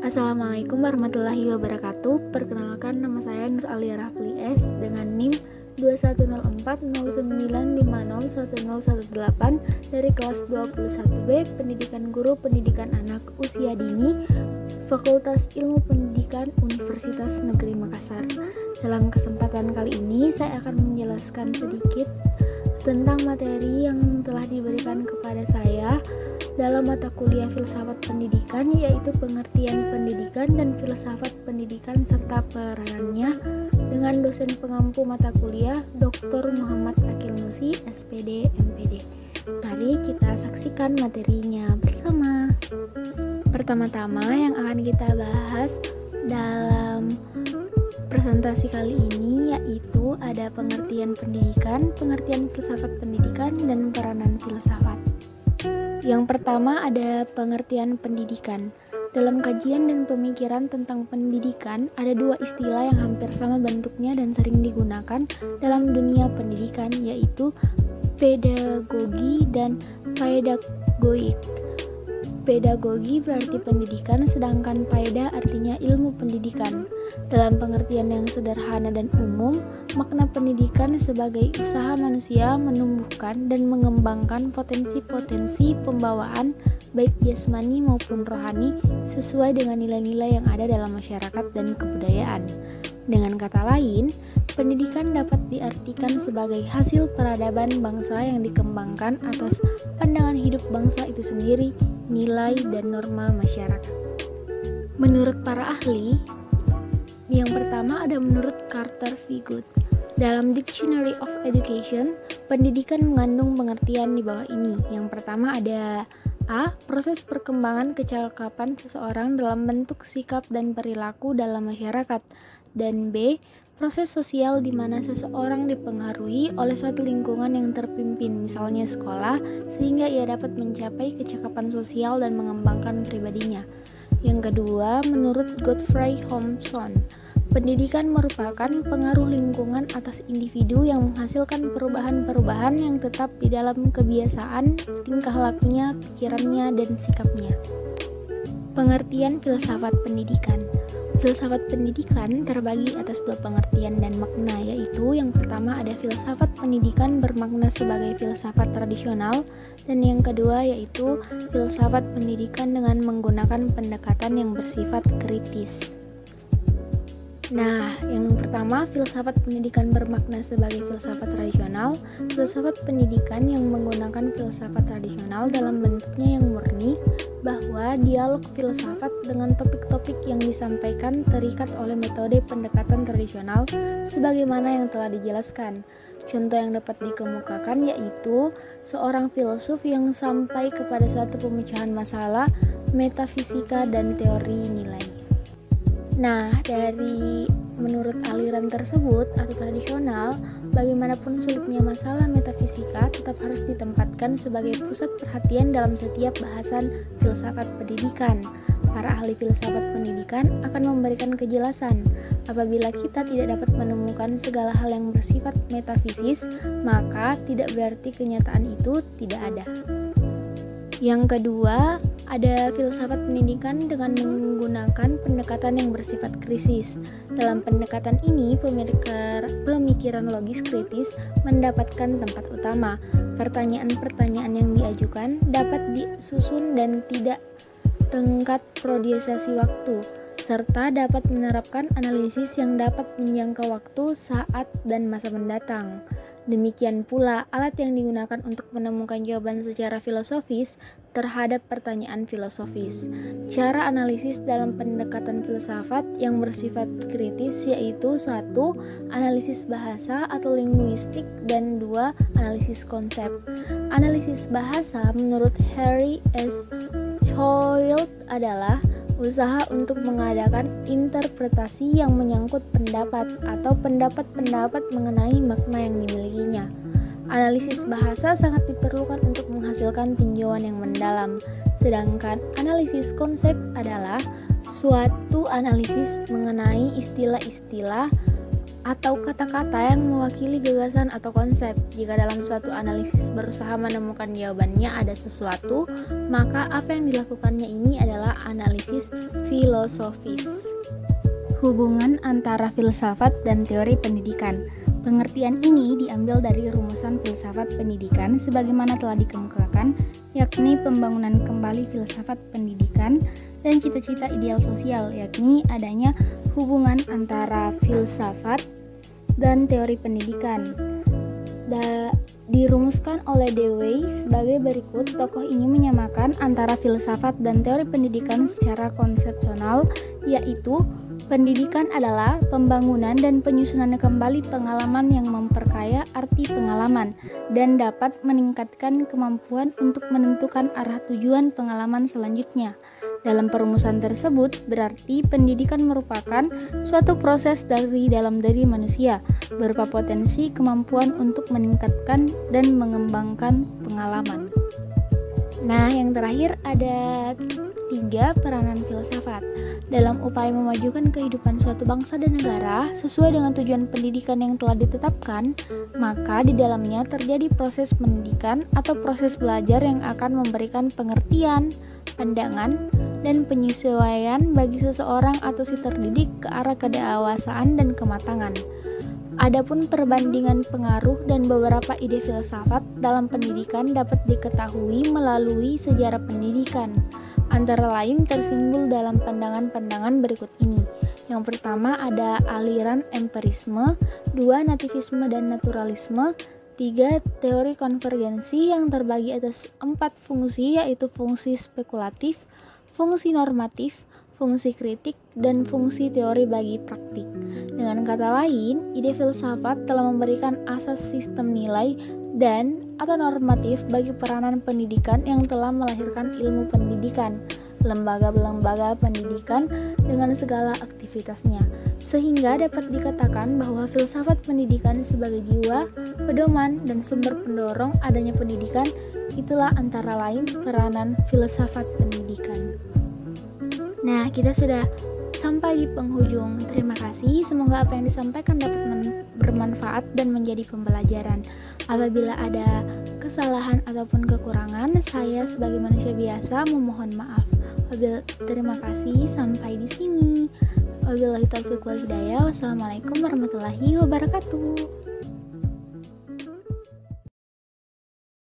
Assalamualaikum warahmatullahi wabarakatuh. Perkenalkan, nama saya Nur Alia Rafli S dengan NIM 210409501018 dari kelas 21B Pendidikan Guru Pendidikan Anak Usia Dini, Fakultas Ilmu Pendidikan Universitas Negeri Makassar. Dalam kesempatan kali ini saya akan menjelaskan sedikit tentang materi yang telah diberikan kepada saya dalam mata kuliah Filsafat Pendidikan, yaitu pengertian pendidikan dan filsafat pendidikan serta peranannya, dengan dosen pengampu mata kuliah Dr. Muhammad Akil Musi, SPD, MPD. Mari kita saksikan materinya bersama. Pertama-tama yang akan kita bahas dalam presentasi kali ini yaitu ada pengertian pendidikan, pengertian filsafat pendidikan, dan peranan filsafat. Yang pertama ada pengertian pendidikan. Dalam kajian dan pemikiran tentang pendidikan, ada dua istilah yang hampir sama bentuknya dan sering digunakan dalam dunia pendidikan, yaitu pedagogi dan paedagoik. Pedagogi berarti pendidikan, sedangkan paeda artinya ilmu pendidikan. Dalam pengertian yang sederhana dan umum, makna pendidikan sebagai usaha manusia menumbuhkan dan mengembangkan potensi-potensi pembawaan baik jasmani maupun rohani sesuai dengan nilai-nilai yang ada dalam masyarakat dan kebudayaan. Dengan kata lain, pendidikan dapat diartikan sebagai hasil peradaban bangsa yang dikembangkan atas pandangan hidup bangsa itu sendiri, nilai dan norma masyarakat. Menurut para ahli, yang pertama ada menurut Carter V. Good. Dalam Dictionary of Education, pendidikan mengandung pengertian di bawah ini. Yang pertama ada A. Proses perkembangan kecakapan seseorang dalam bentuk sikap dan perilaku dalam masyarakat. Dan B. Proses sosial di mana seseorang dipengaruhi oleh suatu lingkungan yang terpimpin, misalnya sekolah, sehingga ia dapat mencapai kecakapan sosial dan mengembangkan pribadinya. Yang kedua, menurut Godfrey Homson, pendidikan merupakan pengaruh lingkungan atas individu yang menghasilkan perubahan-perubahan yang tetap di dalam kebiasaan, tingkah lakunya, pikirannya, dan sikapnya. Pengertian filsafat pendidikan. Filsafat pendidikan terbagi atas dua pengertian dan makna, yaitu yang pertama ada filsafat pendidikan bermakna sebagai filsafat tradisional, dan yang kedua yaitu filsafat pendidikan dengan menggunakan pendekatan yang bersifat kritis. Nah, yang pertama, filsafat pendidikan bermakna sebagai filsafat tradisional. Filsafat pendidikan yang menggunakan filsafat tradisional dalam bentuknya yang murni, bahwa dialog filsafat dengan topik-topik yang disampaikan terikat oleh metode pendekatan tradisional sebagaimana yang telah dijelaskan. Contoh yang dapat dikemukakan yaitu seorang filsuf yang sampai kepada suatu pemecahan masalah, metafisika, dan teori nilai. Nah, dari menurut aliran tersebut atau tradisional, bagaimanapun sulitnya masalah metafisika tetap harus ditempatkan sebagai pusat perhatian dalam setiap bahasan filsafat pendidikan. Para ahli filsafat pendidikan akan memberikan kejelasan. Apabila kita tidak dapat menemukan segala hal yang bersifat metafisis, maka tidak berarti kenyataan itu tidak ada. Yang kedua, ada filsafat pendidikan dengan menggunakan pendekatan yang bersifat krisis. Dalam pendekatan ini, pemikiran logis kritis mendapatkan tempat utama. Pertanyaan-pertanyaan yang diajukan dapat disusun dan tidak tenggat prodiosasi waktu, serta dapat menerapkan analisis yang dapat menjangkau waktu, saat, dan masa mendatang. Demikian pula alat yang digunakan untuk menemukan jawaban secara filosofis terhadap pertanyaan filosofis. Cara analisis dalam pendekatan filsafat yang bersifat kritis yaitu 1. Analisis bahasa atau linguistik, dan 2. Analisis konsep. Analisis bahasa menurut Harry S. Hoyle adalah usaha untuk mengadakan interpretasi yang menyangkut pendapat atau pendapat-pendapat mengenai makna yang dimilikinya. Analisis bahasa sangat diperlukan untuk menghasilkan tinjauan yang mendalam, sedangkan analisis konsep adalah suatu analisis mengenai istilah-istilah atau kata-kata yang mewakili gagasan atau konsep. Jika dalam suatu analisis berusaha menemukan jawabannya ada sesuatu, maka apa yang dilakukannya ini adalah analisis filosofis. Hubungan antara filsafat dan teori pendidikan. Pengertian ini diambil dari rumusan filsafat pendidikan sebagaimana telah dikemukakan, yakni pembangunan kembali filsafat pendidikan dan cita-cita ideal sosial, yakni adanya hubungan antara filsafat dan teori pendidikan. Dirumuskan oleh Dewey sebagai berikut. Tokoh ini menyamakan antara filsafat dan teori pendidikan secara konsepsional, yaitu pendidikan adalah pembangunan dan penyusunan kembali pengalaman yang memperkaya arti pengalaman dan dapat meningkatkan kemampuan untuk menentukan arah tujuan pengalaman selanjutnya. Dalam perumusan tersebut, berarti pendidikan merupakan suatu proses dari dalam diri manusia, berupa potensi kemampuan untuk meningkatkan dan mengembangkan pengalaman. Nah, yang terakhir ada 3 peranan filsafat. Dalam upaya memajukan kehidupan suatu bangsa dan negara sesuai dengan tujuan pendidikan yang telah ditetapkan, maka di dalamnya terjadi proses pendidikan atau proses belajar yang akan memberikan pengertian, pandangan, dan penyesuaian bagi seseorang atau si terdidik ke arah kedewasaan dan kematangan. Adapun perbandingan pengaruh dan beberapa ide filsafat dalam pendidikan dapat diketahui melalui sejarah pendidikan. Antara lain tersimbol dalam pandangan-pandangan berikut ini. Yang pertama ada aliran empirisme, 2 nativisme dan naturalisme, 3 teori konvergensi yang terbagi atas 4 fungsi, yaitu fungsi spekulatif, fungsi normatif, fungsi kritik, dan fungsi teori bagi praktik. Dengan kata lain, ide filsafat telah memberikan asas sistem nilai dan atau normatif bagi peranan pendidikan yang telah melahirkan ilmu pendidikan, lembaga-lembaga pendidikan dengan segala aktivitasnya, sehingga dapat dikatakan bahwa filsafat pendidikan sebagai jiwa, pedoman, dan sumber pendorong adanya pendidikan. Itulah antara lain peranan filsafat pendidikan. Nah, kita sudah sampai di penghujung. Terima kasih. Semoga apa yang disampaikan dapat bermanfaat dan menjadi pembelajaran. Apabila ada kesalahan ataupun kekurangan, saya sebagai manusia biasa memohon maaf. Terima kasih. Sampai di sini. Wabillahi taufiq wal hidayah. Wassalamualaikum warahmatullahi wabarakatuh.